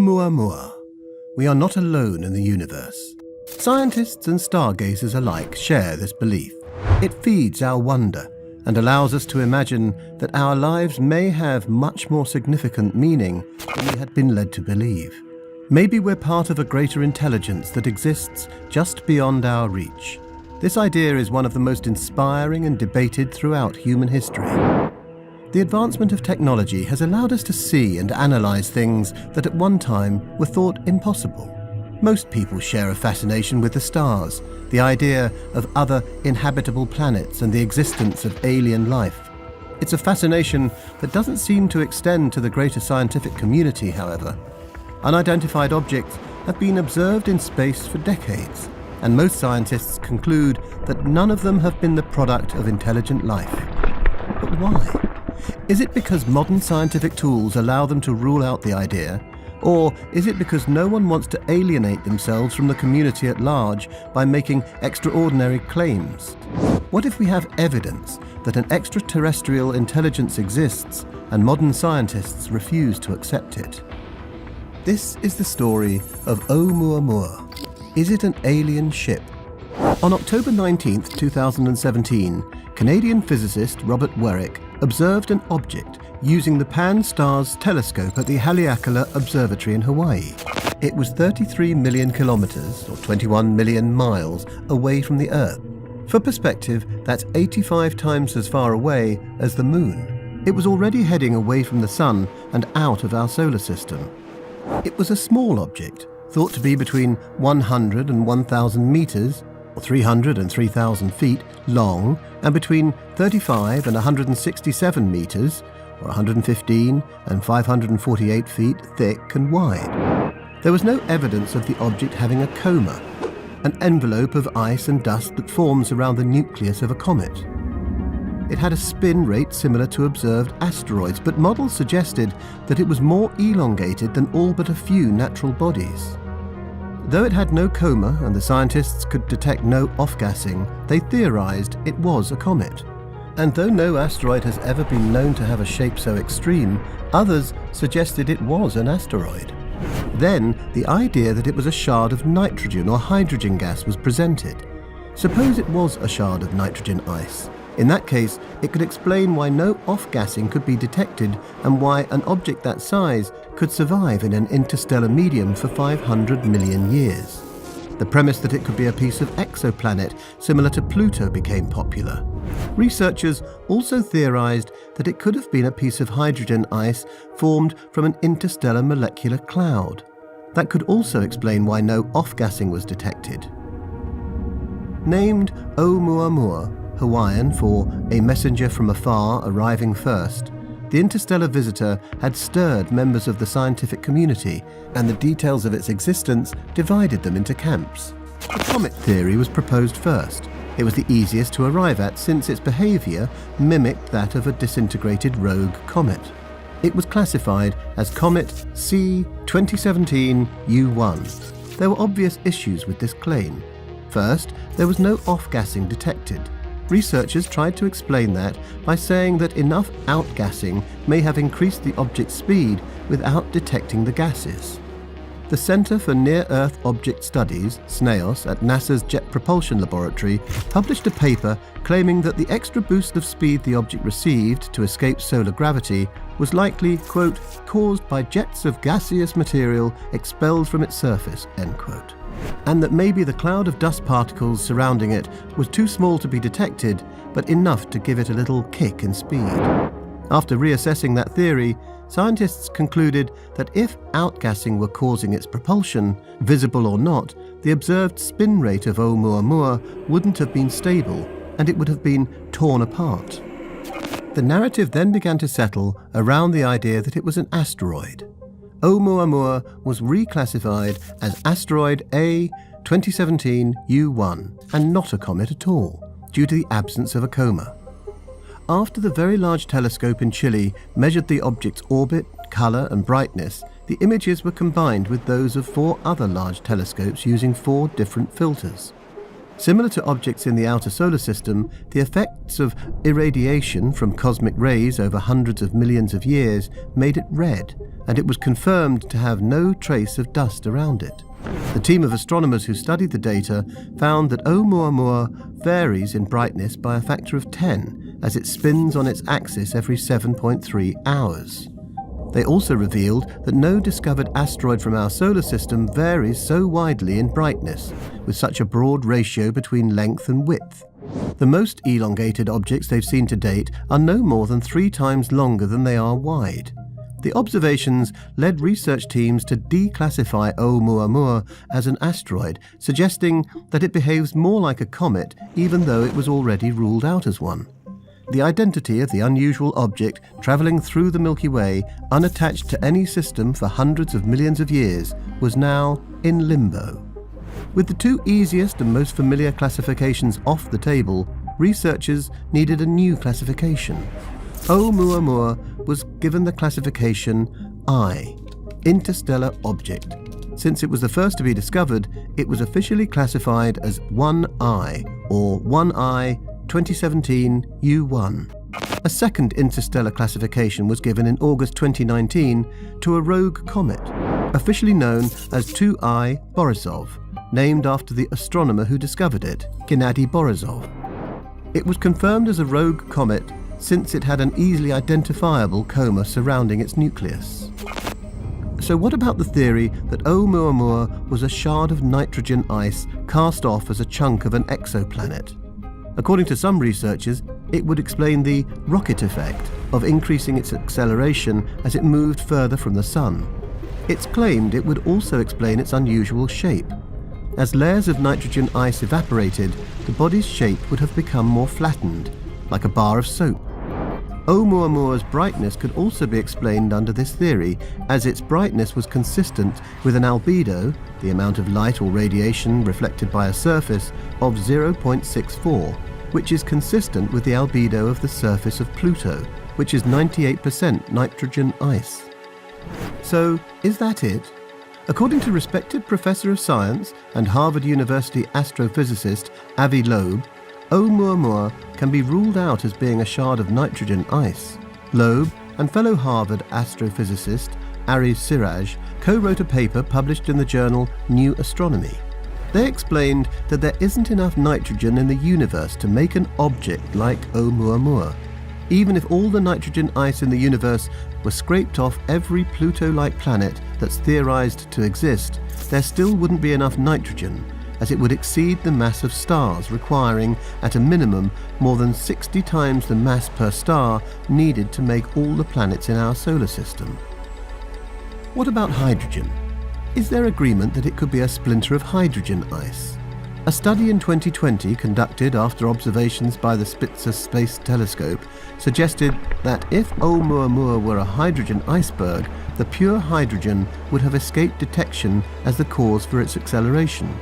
Oumuamua. We are not alone in the universe. Scientists and stargazers alike share this belief. It feeds our wonder and allows us to imagine that our lives may have much more significant meaning than we had been led to believe. Maybe we're part of a greater intelligence that exists just beyond our reach. This idea is one of the most inspiring and debated throughout human history. The advancement of technology has allowed us to see and analyze things that at one time were thought impossible. Most people share a fascination with the stars, the idea of other inhabitable planets and the existence of alien life. It's a fascination that doesn't seem to extend to the greater scientific community, however. Unidentified objects have been observed in space for decades, and most scientists conclude that none of them have been the product of intelligent life. But why? Is it because modern scientific tools allow them to rule out the idea? Or is it because no one wants to alienate themselves from the community at large by making extraordinary claims? What if we have evidence that an extraterrestrial intelligence exists and modern scientists refuse to accept it? This is the story of Oumuamua. Is it an alien ship? On October 19, 2017, Canadian physicist Robert Werrick observed an object using the Pan-STARRS telescope at the Haleakala Observatory in Hawaii. It was 33 million kilometers, or 21 million miles, away from the Earth. For perspective, that's 85 times as far away as the Moon. It was already heading away from the Sun and out of our solar system. It was a small object, thought to be between 100 and 1,000 meters, or 300 and 3,000 feet, long, and between 35 and 167 meters, or 115 and 548 feet thick and wide. There was no evidence of the object having a coma, an envelope of ice and dust that forms around the nucleus of a comet. It had a spin rate similar to observed asteroids, but models suggested that it was more elongated than all but a few natural bodies. Though it had no coma and the scientists could detect no off-gassing, they theorized it was a comet. And though no asteroid has ever been known to have a shape so extreme, others suggested it was an asteroid. Then, the idea that it was a shard of nitrogen or hydrogen gas was presented. Suppose it was a shard of nitrogen ice. In that case, it could explain why no off-gassing could be detected and why an object that size could survive in an interstellar medium for 500 million years. The premise that it could be a piece of exoplanet similar to Pluto became popular. Researchers also theorized that it could have been a piece of hydrogen ice formed from an interstellar molecular cloud. That could also explain why no off-gassing was detected. Named Oumuamua, Hawaiian for a messenger from afar arriving first, the interstellar visitor had stirred members of the scientific community, and the details of its existence divided them into camps. The comet theory was proposed first. It was the easiest to arrive at since its behavior mimicked that of a disintegrated rogue comet. It was classified as Comet C 2017 U1. There were obvious issues with this claim. First, there was no off-gassing detected. Researchers tried to explain that by saying that enough outgassing may have increased the object's speed without detecting the gases. The Center for Near-Earth Object Studies, SNEOS, at NASA's Jet Propulsion Laboratory, published a paper claiming that the extra boost of speed the object received to escape solar gravity was likely, quote, caused by jets of gaseous material expelled from its surface, end quote. And that maybe the cloud of dust particles surrounding it was too small to be detected, but enough to give it a little kick in speed. After reassessing that theory, scientists concluded that if outgassing were causing its propulsion, visible or not, the observed spin rate of Oumuamua wouldn't have been stable, and it would have been torn apart. The narrative then began to settle around the idea that it was an asteroid. Oumuamua was reclassified as asteroid A 2017 U1 and not a comet at all, due to the absence of a coma. After the Very Large Telescope in Chile measured the object's orbit, color, and brightness, the images were combined with those of 4 other large telescopes using 4 different filters. Similar to objects in the outer solar system, the effects of irradiation from cosmic rays over hundreds of millions of years made it red, and it was confirmed to have no trace of dust around it. The team of astronomers who studied the data found that Oumuamua varies in brightness by a factor of 10 as it spins on its axis every 7.3 hours. They also revealed that no discovered asteroid from our solar system varies so widely in brightness, with such a broad ratio between length and width. The most elongated objects they've seen to date are no more than 3 times longer than they are wide. The observations led research teams to declassify Oumuamua as an asteroid, suggesting that it behaves more like a comet even though it was already ruled out as one. The identity of the unusual object travelling through the Milky Way, unattached to any system for hundreds of millions of years, was now in limbo. With the 2 easiest and most familiar classifications off the table, researchers needed a new classification. Oumuamua was given the classification I, Interstellar Object. Since it was the first to be discovered, it was officially classified as 1I, or 1I 2017 U1. A second interstellar classification was given in August 2019 to a rogue comet, officially known as 2I Borisov, named after the astronomer who discovered it, Gennady Borisov. It was confirmed as a rogue comet since it had an easily identifiable coma surrounding its nucleus. So what about the theory that Oumuamua was a shard of nitrogen ice cast off as a chunk of an exoplanet? According to some researchers, it would explain the rocket effect of increasing its acceleration as it moved further from the Sun. It's claimed it would also explain its unusual shape. As layers of nitrogen ice evaporated, the body's shape would have become more flattened, like a bar of soap. Oumuamua's brightness could also be explained under this theory, as its brightness was consistent with an albedo, the amount of light or radiation reflected by a surface, of 0.64, which is consistent with the albedo of the surface of Pluto, which is 98% nitrogen ice. So, is that it? According to respected professor of science and Harvard University astrophysicist Avi Loeb, Oumuamua can be ruled out as being a shard of nitrogen ice. Loeb and fellow Harvard astrophysicist Ari Siraj co-wrote a paper published in the journal New Astronomy. They explained that there isn't enough nitrogen in the universe to make an object like Oumuamua. Even if all the nitrogen ice in the universe were scraped off every Pluto-like planet that's theorized to exist, there still wouldn't be enough nitrogen, as it would exceed the mass of stars, requiring, at a minimum, more than 60 times the mass per star needed to make all the planets in our solar system. What about hydrogen? Is there agreement that it could be a splinter of hydrogen ice? A study in 2020 conducted after observations by the Spitzer Space Telescope suggested that if Oumuamua were a hydrogen iceberg, the pure hydrogen would have escaped detection as the cause for its acceleration.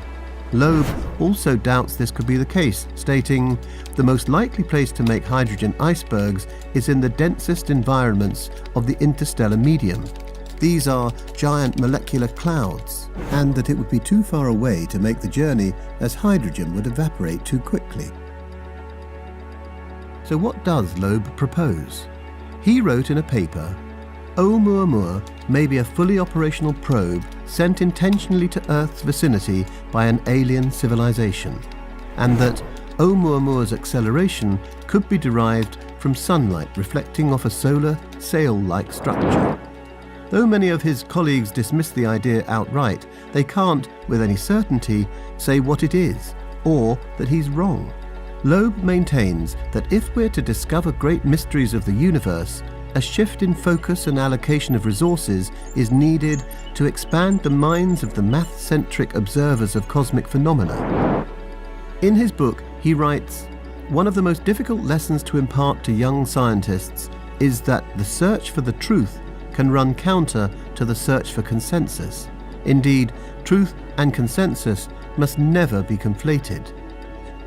Loeb also doubts this could be the case, stating, "The most likely place to make hydrogen icebergs is in the densest environments of the interstellar medium. These are giant molecular clouds, and that it would be too far away to make the journey as hydrogen would evaporate too quickly." So what does Loeb propose? He wrote in a paper, "Oumuamua may be a fully operational probe sent intentionally to Earth's vicinity by an alien civilization, and that Oumuamua's acceleration could be derived from sunlight reflecting off a solar sail-like structure." Though many of his colleagues dismiss the idea outright, they can't, with any certainty, say what it is, or that he's wrong. Loeb maintains that if we're to discover great mysteries of the universe, a shift in focus and allocation of resources is needed to expand the minds of the math-centric observers of cosmic phenomena. In his book, he writes, "One of the most difficult lessons to impart to young scientists is that the search for the truth can run counter to the search for consensus. Indeed, truth and consensus must never be conflated."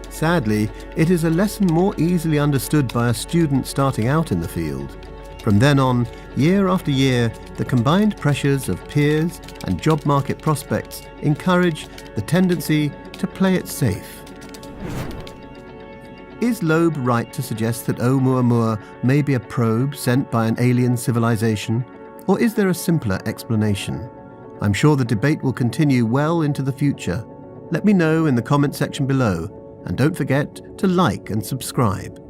Sadly, it is a lesson more easily understood by a student starting out in the field. From then on, year after year, the combined pressures of peers and job market prospects encourage the tendency to play it safe. Is Loeb right to suggest that Oumuamua may be a probe sent by an alien civilization, or is there a simpler explanation? I'm sure the debate will continue well into the future. Let me know in the comment section below, and don't forget to like and subscribe.